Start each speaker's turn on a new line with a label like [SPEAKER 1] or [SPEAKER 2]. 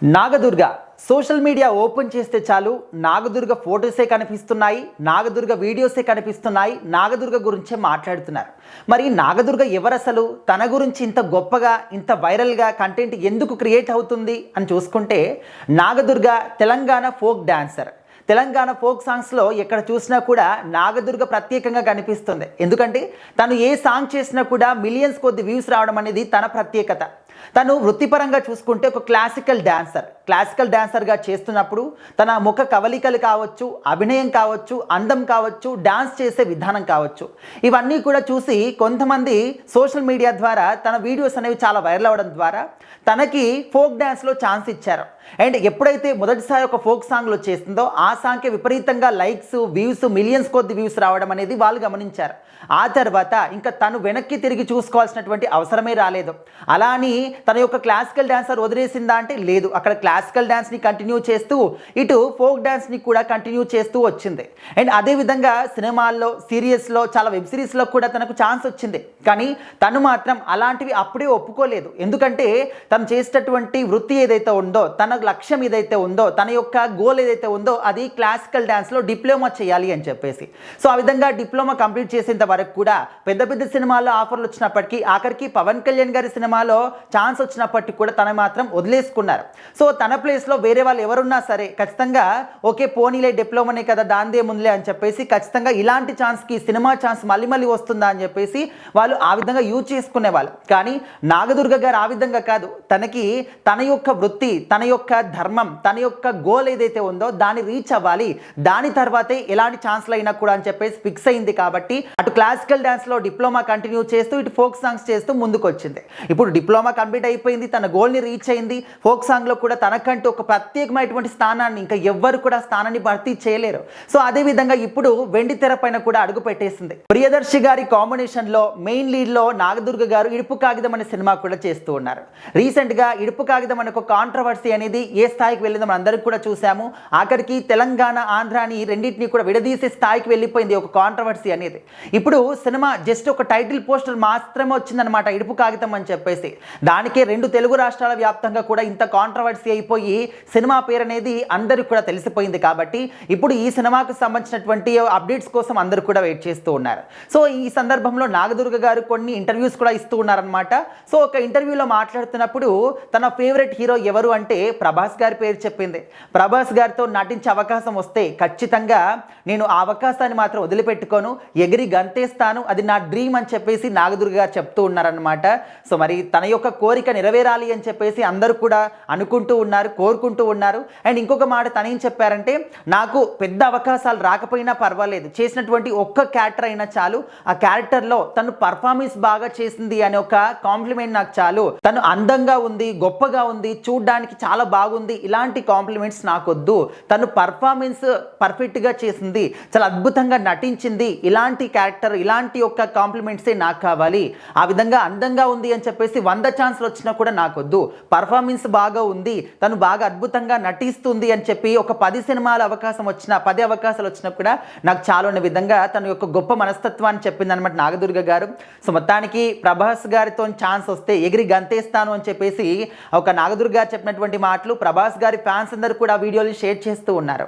[SPEAKER 1] Nagadurga social media open చేస్తే చాలు నాగదుర్గ ఫోటోసే కనిపిస్తున్నాయి, నాగదుర్గ వీడియోసే కనిపిస్తున్నాయి, నాగదుర్గ గురించే మాట్లాడుతున్నారు. మరి నాగదుర్గ ఎవరసలు, తన గురించి ఇంత గొప్పగా ఇంత వైరల్గా కంటెంట్ ఎందుకు క్రియేట్ అవుతుంది అని చూసుకుంటే, Nagadurga Telangana folk dancer. Telangana folk సాంగ్స్లో ఎక్కడ చూసినా కూడా నాగదుర్గ ప్రత్యేకంగా కనిపిస్తుంది. ఎందుకంటే తను ఏ సాంగ్ చేసినా కూడా మిలియన్స్ కొద్ది వ్యూస్ రావడం అనేది తన ప్రత్యేకత. తను వృత్తిపరంగా చూసుకుంటే ఒక క్లాసికల్ డాన్సర్గా చేస్తున్నప్పుడు తన ముఖ కవలికలు కావచ్చు, అభినయం కావచ్చు, అందం కావచ్చు, డాన్స్ చేసే విధానం కావచ్చు, ఇవన్నీ కూడా చూసి కొంతమంది సోషల్ మీడియా ద్వారా తన వీడియోస్ అనేవి చాలా వైరల్ అవ్వడం ద్వారా తనకి ఫోక్ డ్యాన్స్లో ఛాన్స్ ఇచ్చారు. అండ్ ఎప్పుడైతే మొదటిసారి ఒక ఫోక్ సాంగ్లో చేస్తుందో ఆ సాంగ్కి విపరీతంగా లైక్స్, వ్యూస్, మిలియన్స్ కొద్ది వ్యూస్ రావడం అనేది వాళ్ళు గమనించారు. ఆ తర్వాత ఇంకా తను వెనక్కి తిరిగి చూసుకోవాల్సినటువంటి అవసరమే రాలేదు. అలా అని తన యొక్క క్లాసికల్ డాన్సర్ వదిలేసిందా అంటే లేదు, అక్కడ క్లాసికల్ డాన్స్ని కంటిన్యూ చేస్తూ ఇటు ఫోక్ డాన్స్ని కూడా కంటిన్యూ చేస్తూ వచ్చింది. అండ్ అదేవిధంగా సినిమాల్లో, సీరియల్స్లో, చాలా వెబ్ సిరీస్లో కూడా తనకు ఛాన్స్ వచ్చింది. కానీ తను మాత్రం అలాంటివి అప్పుడే ఒప్పుకోలేదు. ఎందుకంటే తను చేసేటటువంటి వృత్తి ఏదైతే ఉందో, తన లక్ష్యం ఏదైతే ఉందో, తన యొక్క గోల్ ఏదైతే ఉందో అది క్లాసికల్ డాన్స్లో డిప్లొమా చేయాలి అని చెప్పేసి. సో ఆ విధంగా డిప్లొమా కంప్లీట్ చేసేంత వరకు కూడా పెద్ద పెద్ద సినిమాల్లో ఆఫర్లు వచ్చినప్పటికీ, ఆఖరికి పవన్ కళ్యాణ్ గారి సినిమాలో ఛాన్స్ వచ్చినప్పటికీ కూడా తను మాత్రం వదిలేసుకున్నారు. సో తన ప్లేస్లో వేరే వాళ్ళు ఎవరున్నా సరే ఖచ్చితంగా ఓకే పోనీలే, డిప్లొమానే కదా దాందే ముందులే అని చెప్పేసి ఖచ్చితంగా ఇలాంటి ఛాన్స్కి, సినిమా ఛాన్స్ మళ్ళీ వస్తుందా అని చెప్పేసి వాళ్ళు ఆ విధంగా యూజ్ చేసుకునేవాళ్ళు. కానీ నాగదుర్గ గారు ఆ విధంగా కాదు. తనకి తన యొక్క వృత్తి, తన యొక్క ధర్మం, తన యొక్క గోల్ ఏదైతే ఉందో దాన్ని రీచ్ అవ్వాలి, దాని తర్వాతే ఎలాంటి ఛాన్స్లు అయినా కూడా అని చెప్పేసి ఫిక్స్ అయింది. కాబట్టి అటు క్లాసికల్ డాన్స్లో డిప్లొమా కంటిన్యూ చేస్తూ ఇటు ఫోక్ సాంగ్స్ చేస్తూ ముందుకు వచ్చింది. ఇప్పుడు డిప్లొమా కంప్లీట్ అయిపోయింది, తన గోల్ని రీచ్ అయింది. ఫోక్ సాంగ్లో కూడా తనకంటూ ఒక ప్రత్యేకమైనటువంటి స్థానాన్ని ఇంకా ఎవ్వరు కూడా స్థానాన్ని భర్తీ చేయలేరు. సో అదేవిధంగా ఇప్పుడు వెండి తెర పైన కూడా అడుగు పెట్టేసింది. ప్రియదర్శి గారి కాంబినేషన్లో మెయిన్ లీడ్లో నాగదుర్గ గారు ఇడుపు కాగితం అనే సినిమా కూడా చేస్తూ ఉన్నారు. రీసెంట్గా ఇడుపు కాగితం అనే ఒక కాంట్రవర్సీ అనేది ఏ స్థాయికి వెళ్ళిందో మనం అందరికీ కూడా చూసాము. ఆఖరికి తెలంగాణ, ఆంధ్రాని రెండింటినీ కూడా విడదీసే స్థాయికి వెళ్ళిపోయింది ఒక కాంట్రవర్సీ అనేది. ఇప్పుడు సినిమా జస్ట్ ఒక టైటిల్ పోస్టర్ మాత్రమే వచ్చిందనమాట, ఇడుపు కాగితం అని చెప్పేసి. దానికే 2 తెలుగు రాష్ట్రాల వ్యాప్తంగా కూడా ఇంత కాంట్రవర్సీ అయిపోయి సినిమా పేరు అనేది అందరికీ కూడా తెలిసిపోయింది. కాబట్టి ఇప్పుడు ఈ సినిమాకు సంబంధించినటువంటి అప్డేట్స్ కోసం అందరూ కూడా వెయిట్ చేస్తూ ఉన్నారు. సో ఈ సందర్భంలో నాగదుర్గ గారు కొన్ని ఇంటర్వ్యూస్ కూడా ఇస్తూ ఉన్నారనమాట. సో ఒక ఇంటర్వ్యూలో మాట్లాడుతున్నప్పుడు తన ఫేవరెట్ హీరో ఎవరు అంటే ప్రభాస్ గారి పేరు చెప్పింది. ప్రభాస్ గారితో నటించే అవకాశం వస్తే ఖచ్చితంగా నేను ఆ అవకాశాన్ని మాత్రం వదిలిపెట్టుకోను, ఎగిరి గంతేస్తాను, అది నా డ్రీమ్ అని చెప్పేసి నాగదుర్గ గారు చెప్తూ ఉన్నారనమాట. సో మరి తన యొక్క కోరిక నెరవేరాలి అని చెప్పేసి అందరూ కూడా అనుకుంటూ ఉన్నారు, కోరుకుంటూ ఉన్నారు. అండ్ ఇంకొక మాట తనేం చెప్పారంటే, నాకు పెద్ద అవకాశాలు రాకపోయినా పర్వాలేదు, చేసినటువంటి ఒక్క క్యారెక్టర్ అయినా చాలు, ఆ క్యారెక్టర్లో తను పర్ఫార్మెన్స్ బాగా చేసింది అనే ఒక కాంప్లిమెంట్ నాకు చాలు, తను అందంగా ఉంది, గొప్పగా ఉంది, చూడ్డానికి చాలా బాగుంది, ఇలాంటి కాంప్లిమెంట్స్ నాకొద్దు, తను పర్ఫార్మెన్స్ పర్ఫెక్ట్గా చేసింది, చాలా అద్భుతంగా నటించింది, ఇలాంటి క్యారెక్టర్, ఇలాంటి యొక్క కాంప్లిమెంట్సే నాకు కావాలి. ఆ విధంగా అందంగా ఉంది అని చెప్పేసి 100 ఛాన్స్లు వచ్చినా కూడా నాకొద్దు, పర్ఫార్మెన్స్ బాగా ఉంది, తను బాగా అద్భుతంగా నటిస్తుంది అని చెప్పి ఒక 10 సినిమాల అవకాశం వచ్చినా, 10 అవకాశాలు వచ్చినా కూడా నాకు చాలు అనే విధంగా తన యొక్క గొప్ప మనస్తత్వాన్ని చెప్పింది అనమాట నాగదుర్గ గారు. సో మొత్తానికి ప్రభాస్ గారితో ఛాన్స్ వస్తే ఎగిరి గంతేస్తాను అని చెప్పేసి ఒక నాగదుర్గ గారు చెప్పినటువంటి మాటలు ప్రభాస్ గారి ఫ్యాన్స్ అందరూ కూడా వీడియోలు షేర్ చేస్తూ ఉన్నారు.